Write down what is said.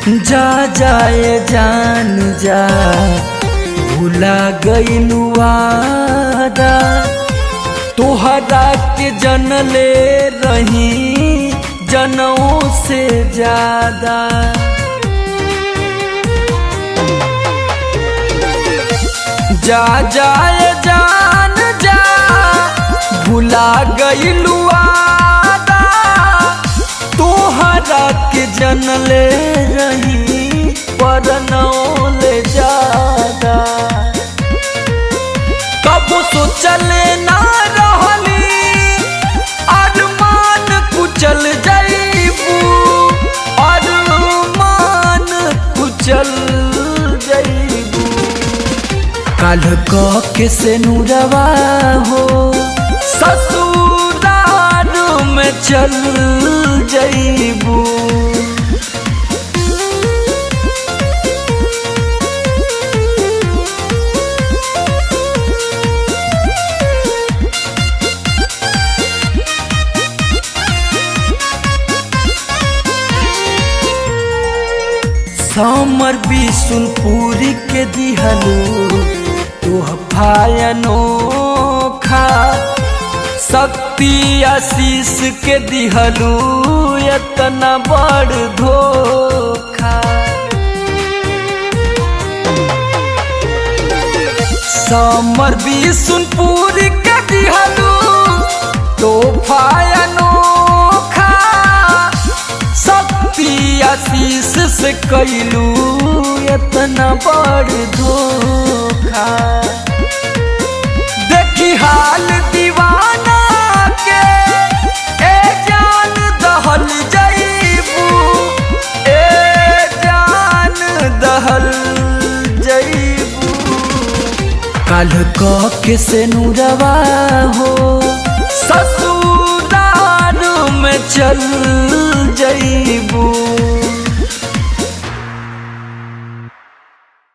जा जाए जान जा भूला गइलू वादा तोहरा के जनले रही जनों से ज्यादा। जा जाए जान जा भूला गइलू वादा तोहरा के जनले रही परनों ले ज्यादा। कब सोचले ना रहली अरमान कुचल जइबू अरमान कुचल जइबू। काल के से नूरवा हो ससुराल में चल जइबू। समर बिशुनपुरी के दिहलू तोहफायनो खा शक्ति आशीष के दिहलू इतना बड़ धोखा। समर बिशुनपुरी के दिहलू तोहफायनो खा शक्ति आशीष से कैलू इतना बड़ धोखा। देखी हाल दीवाना के ए जान दहल जइबू ए जान दहल जइबू। काल के से नूरवा हो ससुराल में चल जइबू।